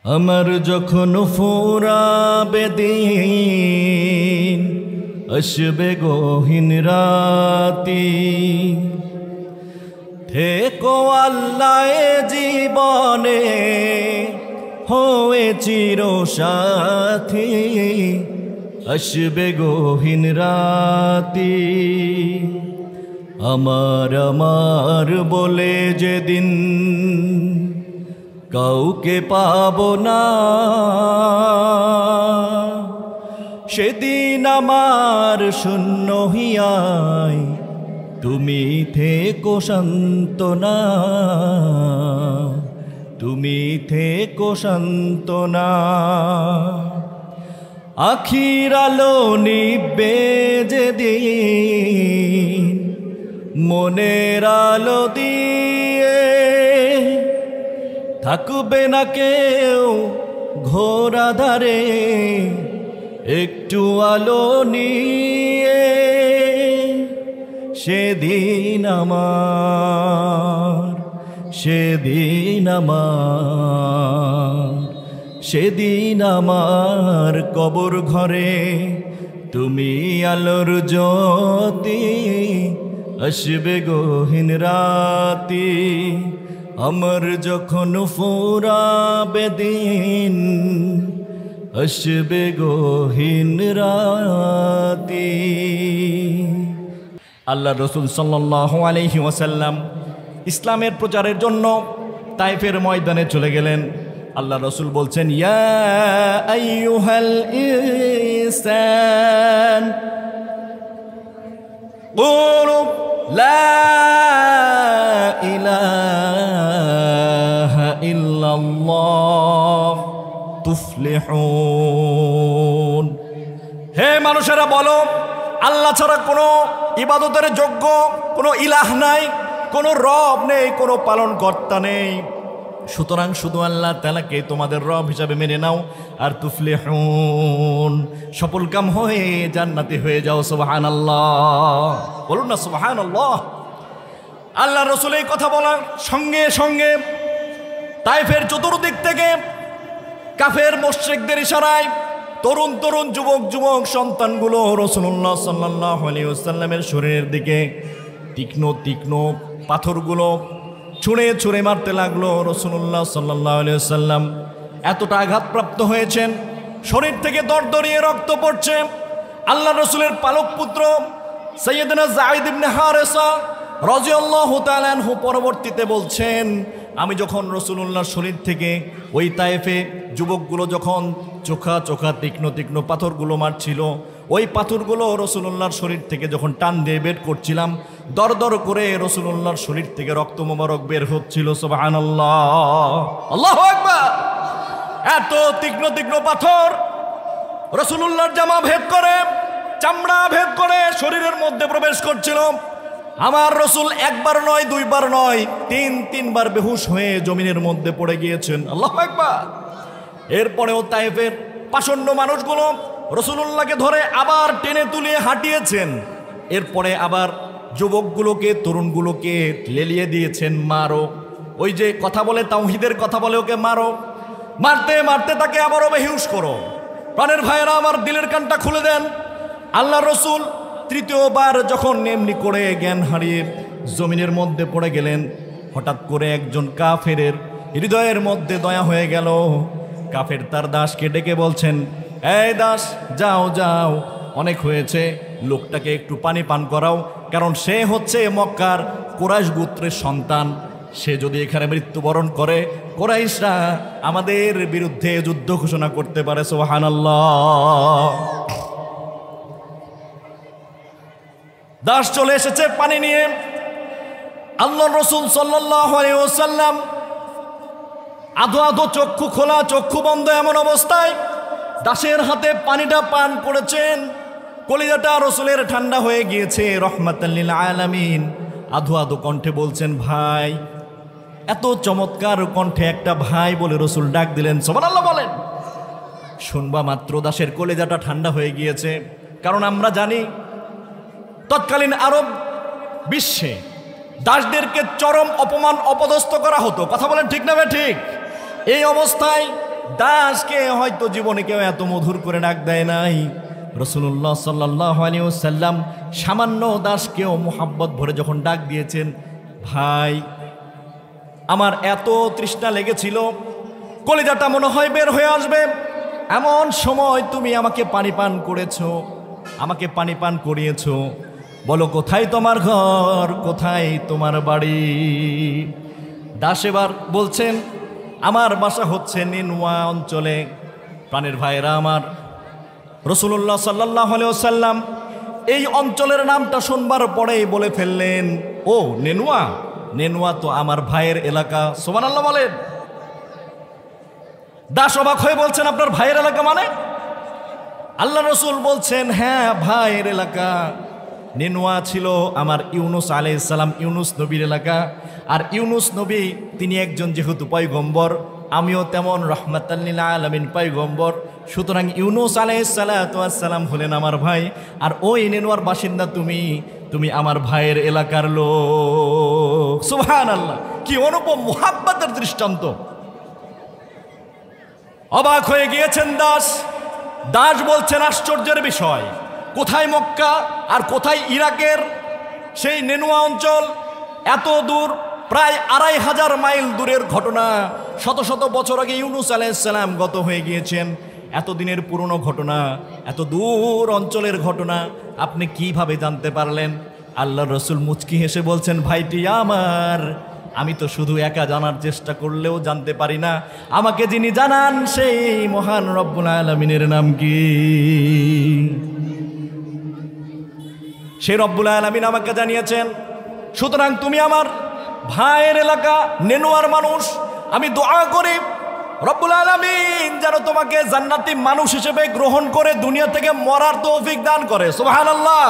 আমার যখন ফুরাবে দিন, আসবে গহীন রাতি, থেকো আল্লাহ জীবনে হয়ে চিরসাথী, আসবে গহীন রাতি। আমার আমার বলে যেদিন কাউকে পাবো না, সেদিন আমার শূন্য হিয়ায় তুমি থেকো সান্ত্বনা, তুমি থেকো সান্ত্বনা। আখির আলো নিবে যেদিন মনের আলো দিয়ে, থাকবে না কেউ ঘোর আঁধারে একটু আলো নিয়ে। সেদিন আমার, সেদিন আমার, সেদিন আমার কবর ঘরে তুমি আলোর জ্যোতি, আসবে গহীন রাতি। আমার যখন ফুরাবে দিন, আসবে গহীন রাতি। আল্লাহ রসুল সাল্লাল্লাহু আলাইহি ওয়াসাল্লাম ইসলামের প্রচারের জন্য তায়েফের ময়দানে চলে গেলেন। আল্লাহ রসুল বলছেন, ইয়া আইয়ুহাল ইনসান কুলু লা ইলাহা ইল্লাল্লাহ তুফলিহুন। হে মানুষেরা বলো, আল্লাহ ছাড়া কোনো ইবাদতের যোগ্য কোনো ইলাহ নাই, কোনো রব নেই, কোনো পালনকর্তা নেই। সুতরাং শুধু আল্লাহ তাআলাকে তোমাদের রব হিসাবে মেনে নাও, আর তুফলিহুন, সফলকাম হয়ে জান্নাতি হয়ে যাও। সুবহানাল্লাহ, বলুন না সুবহানাল্লাহ। আল্লাহ রাসূল এই কথা বলার সঙ্গে সঙ্গে তায়েফের চতুর্দিক থেকে কাফের মুশরিকদের ইশারায় তরুণ তরুণ যুবক যুবক সন্তানগুলো রাসূলুল্লাহ সাল্লাল্লাহু আলাইহি ওয়াসাল্লামের শরীরের দিকে তীক্ষ্ণ তীক্ষ্ণ পাথরগুলো ছুঁড়ে ছুঁড়ে মারতে লাগলো। রাসূলুল্লাহ সাল্লাল্লাহু আলাইহি ওয়াসাল্লাম এতটা আঘাতপ্রাপ্ত হয়েছেন, শরীর থেকে দরদরিয়ে রক্ত পড়ছে। আল্লাহ রসুলের পালক পুত্র সাইয়েদনা যায়েদ ইবনে হারেসা রাদিয়াল্লাহু তাআলা আনহু পরবর্তীতে বলছেন, আমি যখন রাসূলুল্লাহর শরীর থেকে ওই তায়েফে যুবকগুলো যখন চোখা চোখা তীক্ষ্ণ তীক্ষ্ণ পাথরগুলো মারছিল, ওই পাথরগুলো রাসূলুল্লাহর শরীর থেকে যখন টান দিয়ে বের করছিলাম, দর দর করে রাসূলুল্লাহর শরীর থেকে রক্ত মোবারক বের হচ্ছিল। সুবহানাল্লাহ, আল্লাহু আকবার। এত তীক্ষ্ণ তীক্ষ্ণ পাথর রাসূলুল্লাহর জামা ভেদ করে, চামড়া ভেদ করে শরীরের মধ্যে প্রবেশ করছিল। আমার রসুল একবার নয়, দুইবার নয়, তিনবার বেহুশ হয়ে জমিনের মধ্যে পড়ে গিয়েছেন। আল্লাহু আকবার। এরপরেও তায়েফের পাষণ্ড মানুষগুলো রাসূলুল্লাহকে ধরে আবার টেনে তুলিয়ে হাঁটিয়েছেন। এরপরে আবার যুবকগুলোকে তরুণগুলোকে লেলিয়ে দিয়েছেন, মারো। ওই যে কথা বলে তাওহীদের কথা বলে, ওকে মারো। মারতে মারতে তাকে আবারও বেহুশ করো। প্রাণের ভাইয়েরা আমার, দিলের কানটা খুলে দেন। আল্লাহ রসুল তৃতীয়বার যখন এমনি করে জ্ঞান হারিয়ে জমিনের মধ্যে পড়ে গেলেন, হঠাৎ করে একজন কাফেরের হৃদয়ের মধ্যে দয়া হয়ে গেল। কাফের তার দাসকে ডেকে বলছেন, এই দাস, যাও যাও, অনেক হয়েছে, লোকটাকে একটু পানি পান করাও, কারণ সে হচ্ছে মক্কার কুরাইশ গোত্রের সন্তান। সে যদি এখানে মৃত্যুবরণ করে, কুরাইশরা আমাদের বিরুদ্ধে যুদ্ধ ঘোষণা করতে পারে। সুবহানাল্লাহ। দাস চলে এসেছে পানি নিয়ে। আল্লাহর রাসূল সাল্লাল্লাহু আলাইহি ওয়াসাল্লাম আধো আধো চক্ষু খোলা, চক্ষু বন্ধ এমন অবস্থায় দাসের হাতে পানিটা পান করেছেন। কলিজাটা রাসূলের ঠান্ডা হয়ে গিয়েছে। রহমাতাল লিল আলামিন আধো আধো কণ্ঠে বলছেন, ভাই। এত চমৎকার কণ্ঠে একটা ভাই বলে রাসূল ডাক দিলেন। সুবহানাল্লাহ বলেন। শুনবা মাত্র দাসের কলিজাটা ঠান্ডা হয়ে গিয়েছে। কারণ আমরা জানি তৎকালীন আরব বিশ্বে দাসদেরকে চরম অপমান অপদস্থ করা হতো। কথা বলেন ঠিক না? ঠিক। এই অবস্থায় দাসকে হয়তো জীবনে কেউ এত মধুর করে ডাক দেয় নাই। রাসূলুল্লাহ সাল্লাল্লাহু আলাইহি ওয়াসাল্লাম সামান্য দাসকেও মোহাব্বত ভরে যখন ডাক দিয়েছেন, ভাই আমার এত তৃষ্ণা লেগেছিল, কলিজাটা মনে হয় বের হয়ে আসবে, এমন সময় তুমি আমাকে পানি পান করেছো, আমাকে পানি পান করিয়েছো, বলো কোথায় তোমার ঘর, কোথায় তোমার বাড়ি? দাস এবার বলছেন, আমার বাসা হচ্ছে নেনুয়া অঞ্চলে। প্রাণের ভাইরা আমার, রাসূলুল্লাহ সাল্লাল্লাহু আলাইহি ওয়াসাল্লাম এই অঞ্চলের নামটা শুনবার পরেই বলে ফেললেন, ও নেনুয়া, নেনুয়া তো আমার ভাইয়ের এলাকা। সুবহানাল্লাহ বলেন। দাস অবাক হয়ে বলছেন, আপনার ভাইয়ের এলাকা মানে? আল্লাহ রসুল বলছেন, হ্যাঁ ভাইয়ের এলাকা। নেনুয়া ছিল আমার ইউনুস আলাইহিস সালাম, ইউনুস নবীর এলাকা। আর ইউনুস নবী তিনি একজন যেহেতু পয়গম্বর, আমিও তেমন রাহমাতাল লিল আলামিন পয়গম্বর, সুতরাং ইউনুস আলাইহিস সালাতু ওয়াস সালাম হলেন আমার ভাই। আর ওই নেনুয়ার বাসিন্দা তুমি আমার ভাইয়ের এলাকার লোক। সুবহানাল্লাহ, কি অনুপম মুহাব্বতের দৃষ্টান্ত। অবাক হয়ে গিয়েছেন দাস। দাস বলছেন, আশ্চর্যের বিষয়, কোথায় মক্কা আর কোথায় ইরাকের সেই নেনুয়া অঞ্চল, এত দূর, প্রায় 2500 মাইল দূরের ঘটনা। শত শত বছর আগে ইউনুস আলাইহিস সালাম গত হয়ে গিয়েছেন। এতদিনের পুরনো ঘটনা, এত দূর অঞ্চলের ঘটনা আপনি কিভাবে জানতে পারলেন? আল্লাহর রাসূল মুচকি হেসে বলছেন, ভাইটি আমার, আমি তো শুধু একা জানার চেষ্টা করলেও জানতে পারি না, আমাকে যিনি জানান সেই মহান রব্বুল আলামিনের নাম কি? সেই রব্বুল আলামিন আমাকে জানিয়েছেন। সুতরাং তুমি আমার ভাইয়ের এলাকা, নেনুয়ার মানুষ। আমি দোয়া করি রব্বুল আলামিন যেন তোমাকে জান্নাতি মানুষ হিসেবে গ্রহণ করে দুনিয়া থেকে মরার তৌফিক দান করে। সুবহানাল্লাহ।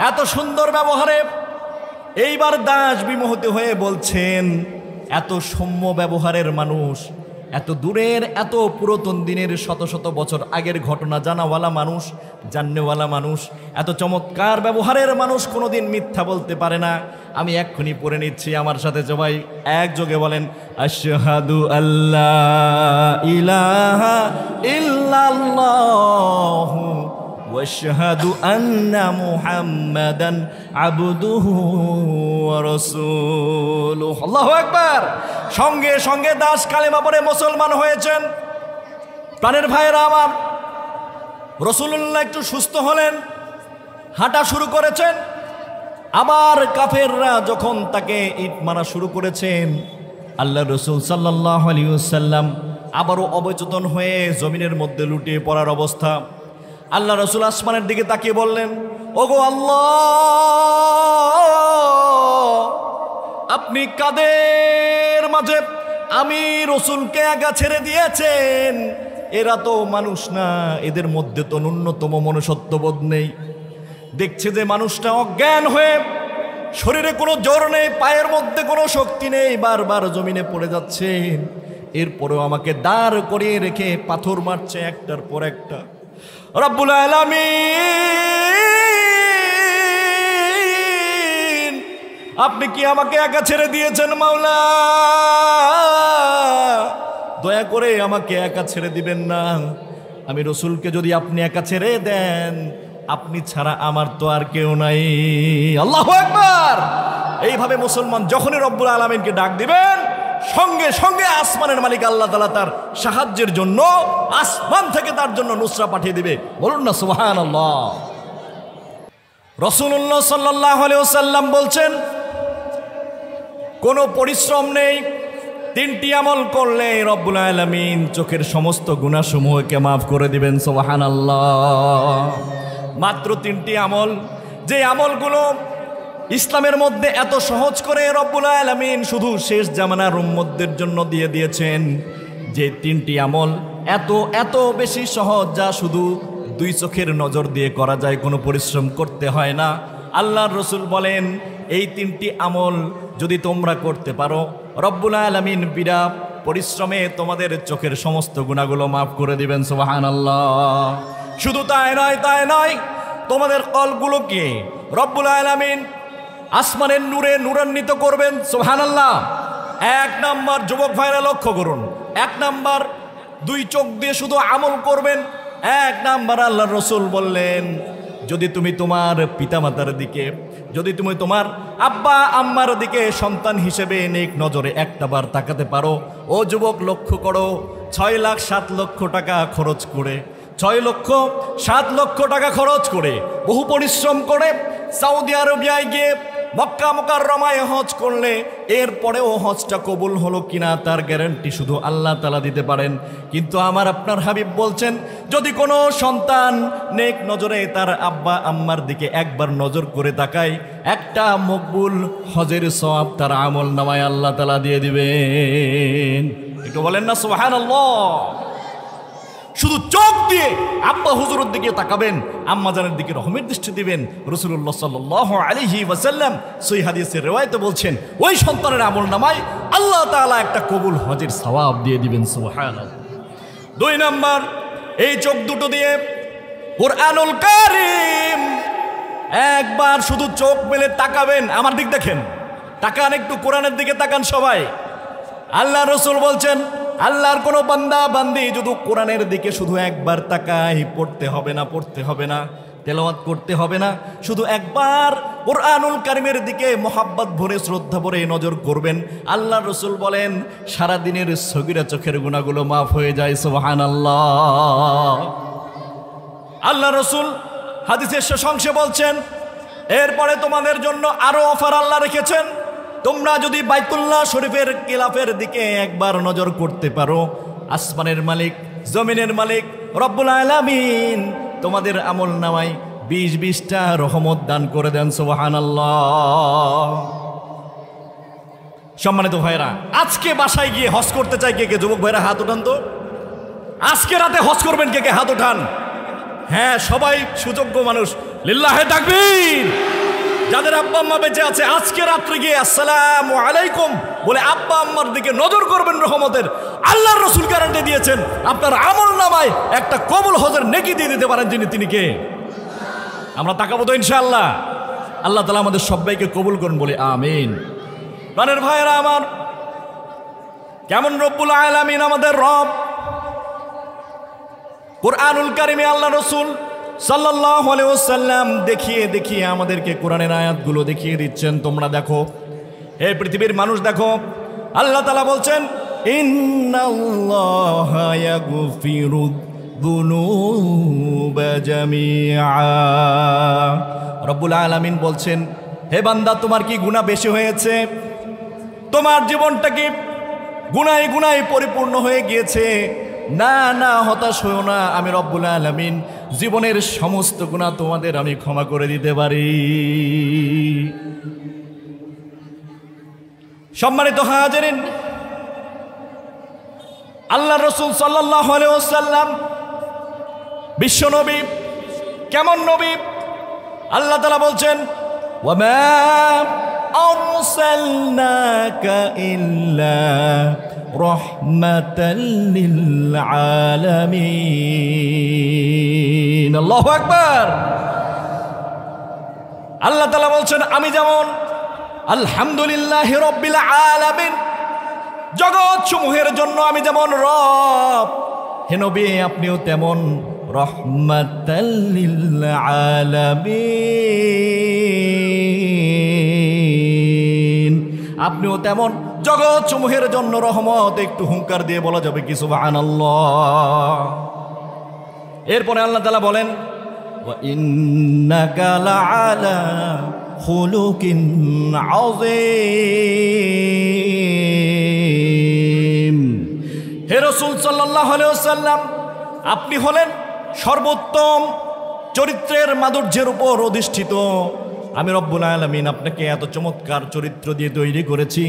এত সুন্দর ব্যবহারে এইবার দাস বিমোহিত হয়ে বলছেন, এত সৌম্য ব্যবহারের মানুষ, এত দূরের, এত পুরাতন দিনের, শত শত বছর আগের ঘটনা জানাওয়ালা মানুষ, জাননেওয়ালা মানুষ, এত চমৎকার ব্যবহারের মানুষ কোনোদিন মিথ্যা বলতে পারে না। আমি এক্ষুনি পড়ে নিচ্ছি, আমার সাথে সবাই একযোগে বলেন, আশহাদু আল্লা ইলাহা ইল্লাল্লাহু ওয়াশহাদু আন্না মুহাম্মাদান আবদুহু ওয়া রাসূলুহু। আল্লাহু আকবার। সঙ্গে সঙ্গে দাস কালেমা পড়ে মুসলমান হয়েছেন। প্রাণের ভাইয়েরা আমার, রাসূলুল্লাহ একটু সুস্থ হলেন, হাঁটা শুরু করেছেন। আবার কাফেররা যখন তাকে ইট মারা শুরু করেছেন, আল্লাহ রাসূল সাল্লাল্লাহু আলাইহি ওয়াসাল্লাম আবারও অবচেতন হয়ে জমিনের মধ্যে লুটিয়ে পড়ার অবস্থা। আল্লাহ রাসূল আসমানের দিকে তাকিয়ে বললেন, ওগো আল্লাহ, আপনি কাদের মাঝে আমি রসুলকে একা ছেড়ে দিয়েছেন? এরা তো মানুষ না, এদের মধ্যে তো ন্যূনতম মনুষ্যত্ববোধ নেই। দেখছে যে মানুষটা অজ্ঞান হয়ে, শরীরে কোনো জোর নেই, পায়ের মধ্যে কোনো শক্তি নেই, বারবার জমিনে পড়ে যাচ্ছেন। এরপরেও আমাকে দাঁড় করিয়ে রেখে পাথর মারছে একটার পর একটা। রব্বুল আলামিন, আপনি কি আমাকে একা ছেড়ে দিয়েছেন মাওলা? দয়া করে আমাকে একা ছেড়ে দিবেন না। আমি রসুলকে যদি আপনি একা ছেড়ে দেন, আপনি ছাড়া আমার তো আর কেউ নাই। আল্লাহু আকবার। এইভাবে মুসলমান যখনই রব্বুল আলামিনকে ডাক দিবেন, সঙ্গে সঙ্গে আসমানের মালিক আল্লাহ তাআলা তার সাহায্যের জন্য আসমান থেকে তার জন্য নুসরা পাঠিয়ে দিবে। বলুন না সুবহানাল্লাহ। রাসূলুল্লাহ সাল্লাল্লাহু আলাইহি ওয়াসাল্লাম বলছেন, কোনো পরিশ্রম নেই, 3টি আমল করলে রব্বুল আলামিন চোখের সমস্ত গুনাহসমূহকে মাফ করে দিবেন। সুবহানাল্লাহ। মাত্র 3টি আমল, যে আমলগুলো ইসলামের মধ্যে এত সহজ করে রব্বুল আলামিন শুধু শেষ জামানার উম্মতদের জন্য দিয়ে দিয়েছেন। যে 3টি আমল এত এত বেশি সহজ, যা শুধু 2 চোখের নজর দিয়ে করা যায়, কোনো পরিশ্রম করতে হয় না। আল্লাহর রাসূল বলেন, এই 3টি আমল যদি তোমরা করতে পারো, রব্বুল আলামিন বিনা পরিশ্রমে তোমাদের চোখের সমস্ত গুনাহগুলো মাফ করে দিবেন। সুবহানাল্লাহ। শুধু তাই নয়, তোমাদের কলগুলোকে রব্বুল আলামিন আসমানের নূরে নূরান্বিত করবেন। সুবহানাল্লাহ। 1 নাম্বার, যুবক ভাইরা লক্ষ্য করুন, 1 নাম্বার দুই চোখ দিয়ে শুধু আমল করবেন। এক নাম্বার আল্লাহ রসুল বললেন, যদি তুমি তোমার পিতামাতার দিকে, যদি তুমি তোমার আব্বা আম্মার দিকে সন্তান হিসেবে নেক নজরে একটাবার তাকাতে পারো, ও যুবক লক্ষ্য করো, 6,07,00,000 টাকা খরচ করে, 6,07,00,000 টাকা খরচ করে, বহু পরিশ্রম করে সৌদি আরবিয়ায় গিয়ে মক্কা মুকাররমায় হজ করলে এরপরেও হজটা কবুল হলো কিনা তার গ্যারান্টি শুধু আল্লাহ তাআলা দিতে পারেন। কিন্তু আমার আপনার হাবিব বলছেন, যদি কোনো সন্তান নেক নজরে তার আব্বা আম্মার দিকে একবার নজর করে তাকায়, একটা মকবুল হজের সওয়াব তার আমল নামায় আল্লাহ তাআলা দিয়ে দিবেন। একটু বলেন না সুবহানাল্লাহ। শুধু চোখ দিয়ে আব্বা হুজুরের দিকে তাকাবেন, আম্মা জানের দিকে রহমের দৃষ্টি দিবেন। রাসূলুল্লাহ সাল্লাল্লাহু আলাইহি ওয়াসাল্লাম সহিহ হাদিসের riwayate বলছেন, ওই সন্তানের আমল নামায় আল্লাহ তাআলা একটা কবুল হজের সওয়াব দিয়ে দিবেন। সুবহানাল্লাহ। 2 নাম্বার, এই চোখ দুটো দিয়ে কুরআনুল কারীম একবার শুধু চোখ মেলে তাকাবেন। আমার দিক দেখেন, তাকান একটু, কোরআনের দিকে তাকান সবাই। আল্লাহ রসুল বলছেন, আল্লাহর কোনো বান্দা বান্দি যদি কোরআনের দিকে শুধু একবার তাকায়, পড়তে হবে না, পড়তে হবে না, তেলাওয়াত করতে হবে না, শুধু একবার কুরআনুল কারীমের দিকে মোহাব্বত ভরে শ্রদ্ধা ভরে নজর করবেন, আল্লাহ রসুল বলেন সারাদিনের সগীরা চোখের গুনাহগুলো মাফ হয়ে যায়। সুবহানাল্লাহ। আল্লাহ রসুল হাদিসের শেষ অংশে বলছেন, এরপরে তোমাদের জন্য আরো অফার আল্লাহ রেখেছেন। তোমরা যদি বাইতুল্লাহ শরীফের কিলাফের দিকে একবার নজর করতে পারো, আসমানের মালিক জমিনের মালিক রব্বুল আলামিন তোমাদের আমল নামায় 20-20টা রহমত দান করে দেন। সুবহানাল্লাহ। সম্মানিত ভাইরা, আজকে বাসায় গিয়ে হজ করতে চাই কে কে? যুবক ভাইরা হাত উঠান তো। আজকে রাতে হজ করবেন কে কে? হাত উঠান। হ্যাঁ, সবাই সুযোগ্য মানুষ, লিল্লাহে তাকবীর। যাদের আব্বা আম্মা বেঁচে আছে, আজকে রাত্রে গিয়ে আসসালামু আলাইকুম বলে আব্বা আম্মার দিকে নজর করবেন রহমতের। আল্লাহর রসুল গ্যারান্টি দিয়েছেন আপনার আমল নামায় একটা কবুল হজের নেকি দিয়ে দিতে পারেন। তিনি কে? আমরা তাকাবো তো ইনশাআল্লাহ। আল্লাহ তাআলা আমাদের সবাইকে কবুল করুন বলে আমিন। প্রাণের ভাইয়েরা আমার, কেমন রব্বুল আলামিন আমাদের রব। কুরআনুল কারীমে আল্লাহ রসুল সাল্লাল্লাহু আলাইহি ওয়াসাল্লাম দেখিয়ে দেখিয়ে আমাদেরকে কোরআনের আয়াতগুলো দেখিয়ে দিচ্ছেন। তোমরা দেখো, হে পৃথিবীর মানুষ দেখো, আল্লাহ তাআলা বলছেন, ইন্নাল্লাহা ইয়াগফিরুদ যুনুবা জামিআ। রব্বুল আলামিন বলছেন, হে বান্দা, তোমার কি গুনাহ বেশি হয়েছে? তোমার জীবনটা কি গুনাহে গুনাহে পরিপূর্ণ হয়ে গিয়েছে? না না, হতাশ হও না, আমি রব্বুল আলামিন জীবনের সমস্ত গুনাহ তোমাদের আমি ক্ষমা করে দিতে পারি। সম্মানিত হাজিরিন, আল্লাহ রাসূল সাল্লাল্লাহু আলাইহি ওয়াসাল্লাম বিশ্ব নবী, কেমন নবী? আল্লাহ তাআলা বলছেন, ওয়া মা আরসালনাকা ইল্লা রাহমাতাল লিল আলামিন। আল্লাহু আকবার। আল্লাহ তাআলা বলছেন, আমি যেমন আলহামদুলিল্লাহি রাব্বিল আলামিন, জগৎ সমূহের জন্য আমি যেমন রব, হে নবী আপনিও তেমন রাহমাতাল লিল আলামিন, আপনিও তেমন জগৎ সমূহের জন্য রহমত। একটু হুঙ্কার দিয়ে বলা যাবে কি সুবহানাল্লাহ। এরপরে আল্লাহ তাআলা বলেন, ওয়া ইন্নাকা লাআলা খুলুকিন আযীম। হে রাসূল সাল্লাল্লাহু আলাইহি ওয়াসাল্লাম, আপনি হলেন সর্বোত্তম চরিত্রের মাধুর্যের উপর অধিষ্ঠিত। আমি রব্বুল আলামিন আপনাকে এত চমৎকার চরিত্র দিয়ে তৈরি করেছি,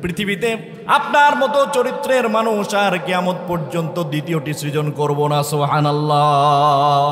পৃথিবীতে আপনার মতো চরিত্রের মানুষ আর কিয়ামত পর্যন্ত দ্বিতীয়টি সৃজন করব না। সুবহানাল্লাহ।